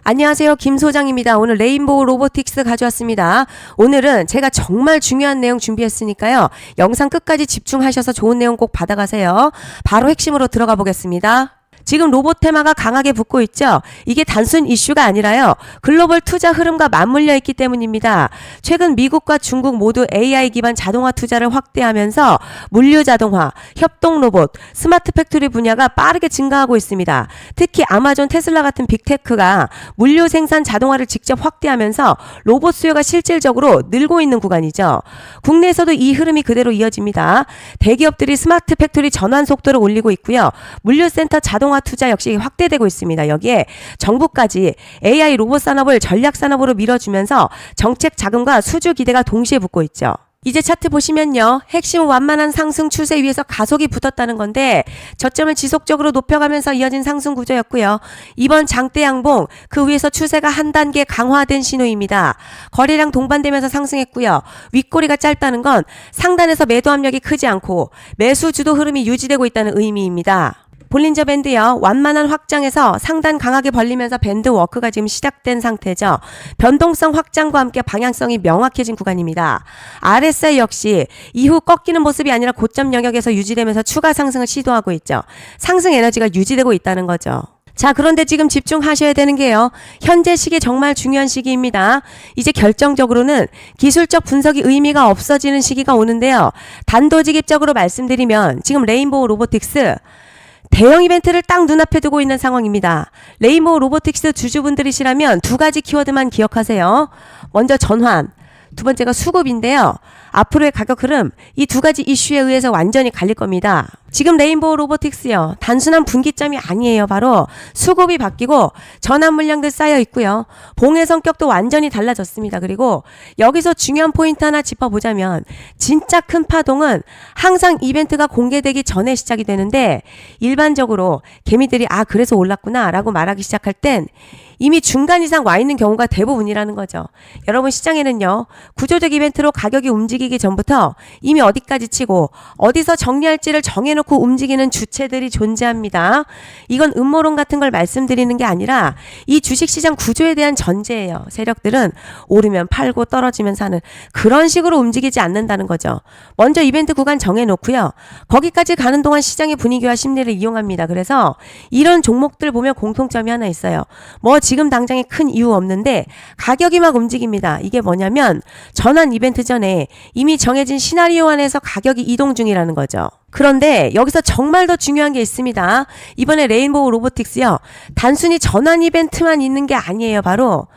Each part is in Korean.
안녕하세요. 김 소장입니다. 오늘 레인보우 로보틱스 가져왔습니다. 오늘은 제가 정말 중요한 내용 준비했으니까요. 영상 끝까지 집중하셔서 좋은 내용 꼭 받아가세요. 바로 핵심으로 들어가 보겠습니다. 지금 로봇 테마가 강하게 붙고 있죠. 이게 단순 이슈가 아니라요. 글로벌 투자 흐름과 맞물려 있기 때문입니다. 최근 미국과 중국 모두 AI 기반 자동화 투자를 확대하면서 물류 자동화, 협동 로봇, 스마트 팩토리 분야가 빠르게 증가하고 있습니다. 특히 아마존, 테슬라 같은 빅테크가 물류 생산 자동화를 직접 확대하면서 로봇 수요가 실질적으로 늘고 있는 구간이죠. 국내에서도 이 흐름이 그대로 이어집니다. 대기업들이 스마트 팩토리 전환 속도를 올리고 있고요. 물류센터 자동화 투자 역시 확대되고 있습니다. 여기에 정부까지 AI 로봇 산업을 전략 산업으로 밀어주면서 정책 자금과 수주 기대가 동시에 붙고 있죠. 이제 차트 보시면요. 핵심 완만한 상승 추세 위에서 가속이 붙었다는 건데 저점을 지속적으로 높여가면서 이어진 상승 구조였고요. 이번 장대 양봉 그 위에서 추세가 한 단계 강화된 신호입니다. 거래량 동반되면서 상승했고요. 윗꼬리가 짧다는 건 상단에서 매도 압력이 크지 않고 매수 주도 흐름이 유지되고 있다는 의미입니다. 볼린저 밴드요. 완만한 확장에서 상단 강하게 벌리면서 밴드 워크가 지금 시작된 상태죠. 변동성 확장과 함께 방향성이 명확해진 구간입니다. RSI 역시 이후 꺾이는 모습이 아니라 고점 영역에서 유지되면서 추가 상승을 시도하고 있죠. 상승 에너지가 유지되고 있다는 거죠. 자, 그런데 지금 집중하셔야 되는 게요. 현재 시기 정말 중요한 시기입니다. 이제 결정적으로는 기술적 분석이 의미가 없어지는 시기가 오는데요. 단도직입적으로 말씀드리면 지금 레인보우 로보틱스 대형 이벤트를 딱 눈앞에 두고 있는 상황입니다. 레인보우 로보틱스 주주분들이시라면 두 가지 키워드만 기억하세요. 먼저 전환, 두 번째가 수급인데요. 앞으로의 가격 흐름, 이 두 가지 이슈에 의해서 완전히 갈릴 겁니다. 지금 레인보우 로보틱스요. 단순한 분기점이 아니에요. 바로 수급이 바뀌고 전환 물량들 쌓여 있고요. 봉의 성격도 완전히 달라졌습니다. 그리고 여기서 중요한 포인트 하나 짚어보자면 진짜 큰 파동은 항상 이벤트가 공개되기 전에 시작이 되는데 일반적으로 개미들이 그래서 올랐구나 라고 말하기 시작할 땐 이미 중간 이상 와 있는 경우가 대부분이라는 거죠. 여러분 시장에는요. 구조적 이벤트로 가격이 움직이기 전부터 이미 어디까지 치고 어디서 정리할지를 정해놓고 움직이는 주체들이 존재합니다. 이건 음모론 같은 걸 말씀드리는 게 아니라 이 주식시장 구조에 대한 전제예요. 세력들은 오르면 팔고 떨어지면 사는 그런 식으로 움직이지 않는다는 거죠. 먼저 이벤트 구간 정해놓고요. 거기까지 가는 동안 시장의 분위기와 심리를 이용합니다. 그래서 이런 종목들 보면 공통점이 하나 있어요. 지금 당장에 큰 이유 없는데 가격이 막 움직입니다. 이게 뭐냐면 전환 이벤트 전에 이미 정해진 시나리오 안에서 가격이 이동 중이라는 거죠. 그런데 여기서 정말 더 중요한 게 있습니다. 이번에 레인보우 로보틱스요. 단순히 전환 이벤트만 있는 게 아니에요. 바로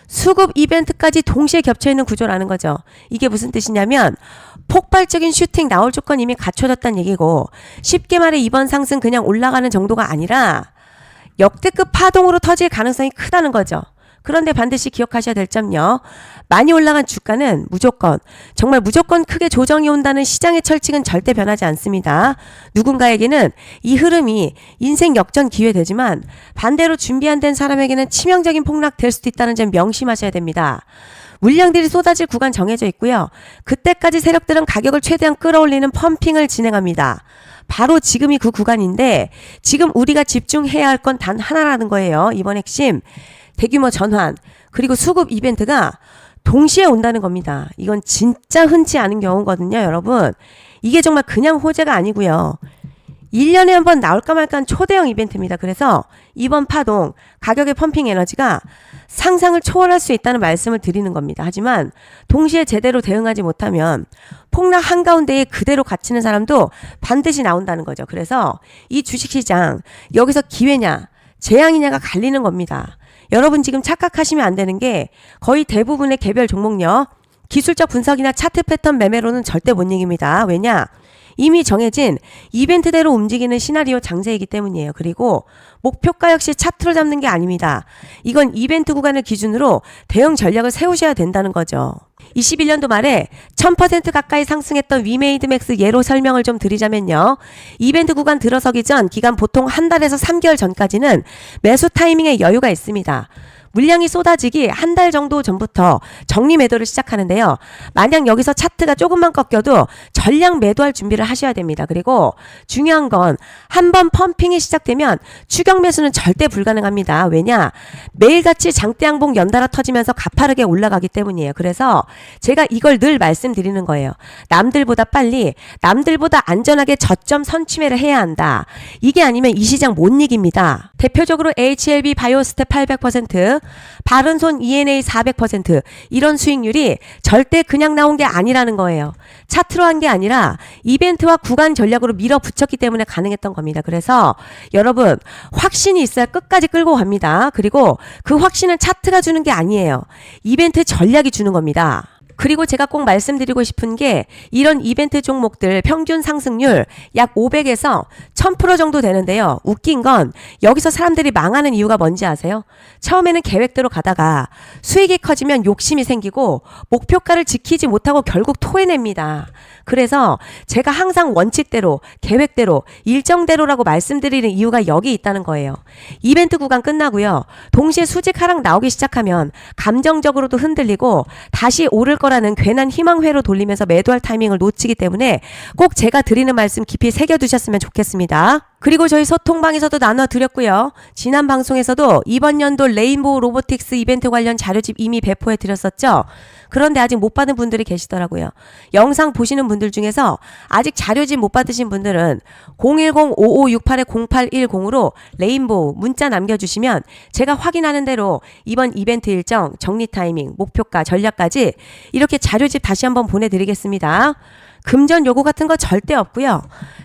수급 이벤트까지 동시에 겹쳐있는 구조라는 거죠. 이게 무슨 뜻이냐면 폭발적인 슈팅 나올 조건 이미 갖춰졌다는 얘기고 쉽게 말해 이번 상승 그냥 올라가는 정도가 아니라 역대급 파동으로 터질 가능성이 크다는 거죠. 그런데 반드시 기억하셔야 될 점요. 많이 올라간 주가는 정말 무조건 크게 조정이 온다는 시장의 철칙은 절대 변하지 않습니다. 누군가에게는 이 흐름이 인생 역전 기회 되지만 반대로 준비 안 된 사람에게는 치명적인 폭락 될 수도 있다는 점 명심하셔야 됩니다. 물량들이 쏟아질 구간 정해져 있고요. 그때까지 세력들은 가격을 최대한 끌어올리는 펌핑을 진행합니다. 바로 지금이 그 구간인데 지금 우리가 집중해야 할 건 단 하나라는 거예요. 이번 핵심 대규모 전환 그리고 수급 이벤트가 동시에 온다는 겁니다. 이건 진짜 흔치 않은 경우거든요. 여러분 이게 정말 그냥 호재가 아니고요. 1년에 한 번 나올까 말까 한 초대형 이벤트입니다. 그래서 이번 파동 가격의 펌핑 에너지가 상상을 초월할 수 있다는 말씀을 드리는 겁니다. 하지만 동시에 제대로 대응하지 못하면 폭락 한가운데에 그대로 갇히는 사람도 반드시 나온다는 거죠. 그래서 이 주식시장 여기서 기회냐 재앙이냐가 갈리는 겁니다. 여러분 지금 착각하시면 안 되는 게 거의 대부분의 개별 종목요. 기술적 분석이나 차트 패턴 매매로는 절대 못 이깁니다. 왜냐? 이미 정해진 이벤트대로 움직이는 시나리오 장세이기 때문이에요. 그리고 목표가 역시 차트로 잡는 게 아닙니다. 이건 이벤트 구간을 기준으로 대응 전략을 세우셔야 된다는 거죠. 21년도 말에 1000% 가까이 상승했던 위메이드맥스 예로 설명을 좀 드리자면요. 이벤트 구간 들어서기 전 기간 보통 한 달에서 3개월 전까지는 매수 타이밍에 여유가 있습니다. 물량이 쏟아지기 한 달 정도 전부터 정리 매도를 시작하는데요. 만약 여기서 차트가 조금만 꺾여도 전량 매도할 준비를 하셔야 됩니다. 그리고 중요한 건 한번 펌핑이 시작되면 추격 매수는 절대 불가능합니다. 왜냐? 매일같이 장대양봉 연달아 터지면서 가파르게 올라가기 때문이에요. 그래서 제가 이걸 늘 말씀드리는 거예요. 남들보다 빨리, 남들보다 안전하게 저점 선취매를 해야 한다. 이게 아니면 이 시장 못 이깁니다. 대표적으로 HLB 바이오스텝 800%, 바른손 ENA 400% 이런 수익률이 절대 그냥 나온 게 아니라는 거예요. 차트로 한 게 아니라 이벤트와 구간 전략으로 밀어붙였기 때문에 가능했던 겁니다. 그래서 여러분 확신이 있어야 끝까지 끌고 갑니다. 그리고 그 확신은 차트가 주는 게 아니에요. 이벤트 전략이 주는 겁니다. 그리고 제가 꼭 말씀드리고 싶은 게 이런 이벤트 종목들 평균 상승률 약 500에서 1000% 정도 되는데요. 웃긴 건 여기서 사람들이 망하는 이유가 뭔지 아세요? 처음에는 계획대로 가다가 수익이 커지면 욕심이 생기고 목표가를 지키지 못하고 결국 토해냅니다. 그래서 제가 항상 원칙대로, 계획대로, 일정대로라고 말씀드리는 이유가 여기 있다는 거예요. 이벤트 구간 끝나고요. 동시에 수직 하락 나오기 시작하면 감정적으로도 흔들리고 다시 오를 거라는 괜한 희망회로 돌리면서 매도할 타이밍을 놓치기 때문에 꼭 제가 드리는 말씀 깊이 새겨두셨으면 좋겠습니다. 그리고 저희 소통방에서도 나눠드렸고요. 지난 방송에서도 이번 연도 레인보우 로보틱스 이벤트 관련 자료집 이미 배포해 드렸었죠. 그런데 아직 못 받은 분들이 계시더라고요. 영상 보시는 분들 중에서 아직 자료집 못 받으신 분들은 010-5568-0810으로 레인보우 문자 남겨주시면 제가 확인하는 대로 이번 이벤트 일정, 정리 타이밍, 목표가, 전략까지 이렇게 자료집 다시 한번 보내드리겠습니다. 금전 요구 같은 거 절대 없고요.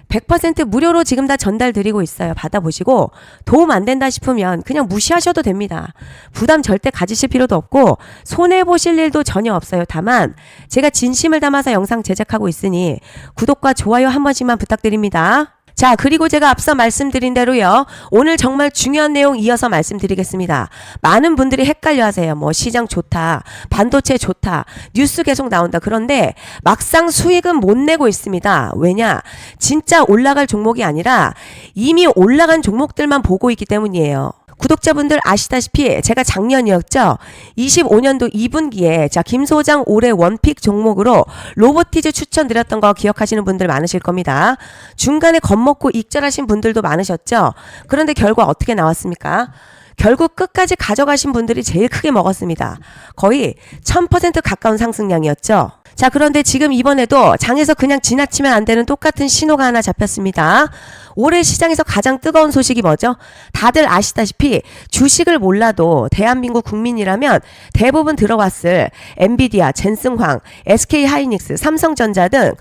100% 무료로 지금 다 전달드리고 있어요. 받아보시고 도움 안 된다 싶으면 그냥 무시하셔도 됩니다. 부담 절대 가지실 필요도 없고 손해보실 일도 전혀 없어요. 다만 제가 진심을 담아서 영상 제작하고 있으니 구독과 좋아요 한 번씩만 부탁드립니다. 자, 그리고 제가 앞서 말씀드린 대로요. 오늘 정말 중요한 내용 이어서 말씀드리겠습니다. 많은 분들이 헷갈려 하세요. 뭐 시장 좋다, 반도체 좋다, 뉴스 계속 나온다. 그런데 막상 수익은 못 내고 있습니다. 왜냐? 진짜 올라갈 종목이 아니라 이미 올라간 종목들만 보고 있기 때문이에요. 구독자분들 아시다시피 제가 작년이었죠. 25년도 2분기에 자 김소장 올해 원픽 종목으로 로보티즈 추천드렸던 거 기억하시는 분들 많으실 겁니다. 중간에 겁먹고 익절하신 분들도 많으셨죠. 그런데 결과 어떻게 나왔습니까? 결국 끝까지 가져가신 분들이 제일 크게 먹었습니다. 거의 1000% 가까운 상승량이었죠. 자, 그런데 지금 이번에도 장에서 그냥 지나치면 안 되는 똑같은 신호가 하나 잡혔습니다. 올해 시장에서 가장 뜨거운 소식이 뭐죠? 다들 아시다시피 주식을 몰라도 대한민국 국민이라면 대부분 들어왔을 엔비디아, 젠슨황, SK하이닉스, 삼성전자 등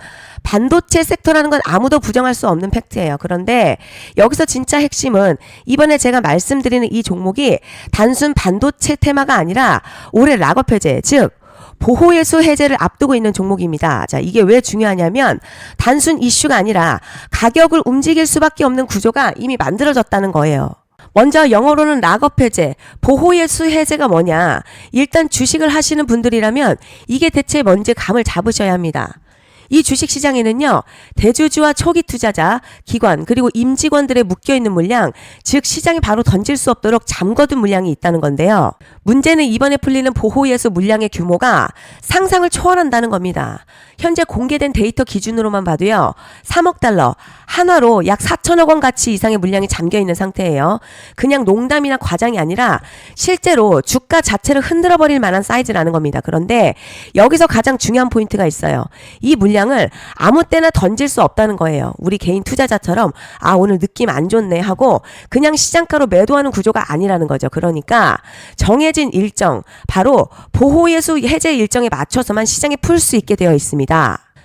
반도체 섹터라는 건 아무도 부정할 수 없는 팩트예요. 그런데 여기서 진짜 핵심은 이번에 제가 말씀드리는 이 종목이 단순 반도체 테마가 아니라 올해 락업 해제, 즉 보호예수 해제를 앞두고 있는 종목입니다. 자, 이게 왜 중요하냐면 단순 이슈가 아니라 가격을 움직일 수밖에 없는 구조가 이미 만들어졌다는 거예요. 먼저 영어로는 락업 해제, 보호예수 해제가 뭐냐? 일단 주식을 하시는 분들이라면 이게 대체 뭔지 감을 잡으셔야 합니다. 이 주식시장에는요. 대주주와 초기 투자자, 기관 그리고 임직원들의 묶여있는 물량, 즉 시장에 바로 던질 수 없도록 잠궈둔 물량이 있다는 건데요. 문제는 이번에 풀리는 보호예수 물량의 규모가 상상을 초월한다는 겁니다. 현재 공개된 데이터 기준으로만 봐도요. 3억 달러, 한화로 약 4천억 원 가치 이상의 물량이 잠겨있는 상태예요. 그냥 농담이나 과장이 아니라 실제로 주가 자체를 흔들어버릴 만한 사이즈라는 겁니다. 그런데 여기서 가장 중요한 포인트가 있어요. 이 물량을 아무 때나 던질 수 없다는 거예요. 우리 개인 투자자처럼 아 오늘 느낌 안 좋네 하고 그냥 시장가로 매도하는 구조가 아니라는 거죠. 그러니까 정해진 일정, 바로 보호예수 해제 일정에 맞춰서만 시장에 풀 수 있게 되어 있습니다.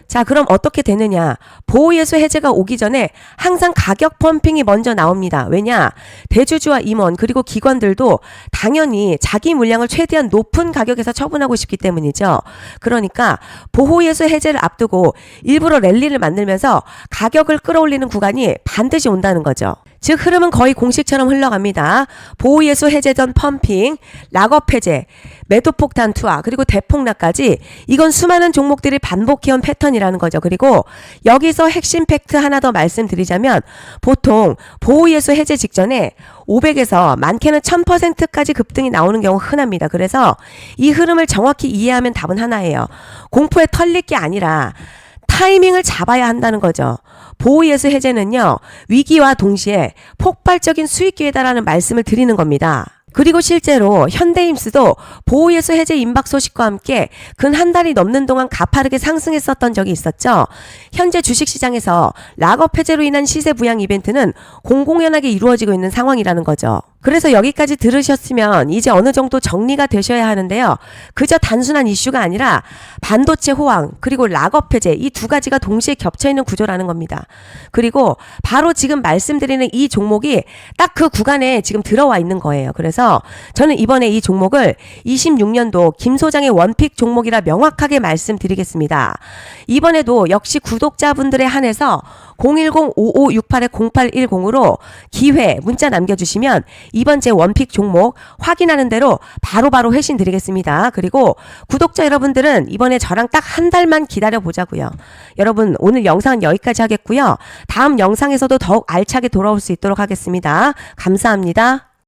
자, 그럼 어떻게 되느냐? 보호예수 해제가 오기 전에 항상 가격 펌핑이 먼저 나옵니다. 왜냐? 대주주와 임원 그리고 기관들도 당연히 자기 물량을 최대한 높은 가격에서 처분하고 싶기 때문이죠. 그러니까 보호예수 해제를 앞두고 일부러 랠리를 만들면서 가격을 끌어올리는 구간이 반드시 온다는 거죠. 즉 흐름은 거의 공식처럼 흘러갑니다. 보호예수 해제 전 펌핑, 락업 해제, 매도폭 단투화 그리고 대폭락까지 이건 수많은 종목들이 반복해온 패턴이 원이라는 거죠. 그리고 여기서 핵심 팩트 하나 더 말씀드리자면 보통 보호예수 해제 직전에 500에서 많게는 1000%까지 급등이 나오는 경우 흔합니다. 그래서 이 흐름을 정확히 이해하면 답은 하나예요. 공포에 털릴 게 아니라 타이밍을 잡아야 한다는 거죠. 보호예수 해제는요, 위기와 동시에 폭발적인 수익 기회다라는 말씀을 드리는 겁니다. 그리고 실제로 현대임스도 보호예수 해제 임박 소식과 함께 근 한 달이 넘는 동안 가파르게 상승했었던 적이 있었죠. 현재 주식시장에서 락업 해제로 인한 시세 부양 이벤트는 공공연하게 이루어지고 있는 상황이라는 거죠. 그래서 여기까지 들으셨으면 이제 어느 정도 정리가 되셔야 하는데요. 그저 단순한 이슈가 아니라 반도체 호황 그리고 락업 해제 이 두 가지가 동시에 겹쳐있는 구조라는 겁니다. 그리고 바로 지금 말씀드리는 이 종목이 딱 그 구간에 지금 들어와 있는 거예요. 그래서 저는 이번에 이 종목을 26년도 김 소장의 원픽 종목이라 명확하게 말씀드리겠습니다. 이번에도 역시 구독자분들에 한해서 010-5568-0810으로 기회 문자 남겨주시면 이번 제 원픽 종목 확인하는 대로 바로바로 회신 드리겠습니다. 그리고 구독자 여러분들은 이번에 저랑 딱 한 달만 기다려 보자고요. 여러분 오늘 영상은 여기까지 하겠고요. 다음 영상에서도 더욱 알차게 돌아올 수 있도록 하겠습니다. 감사합니다.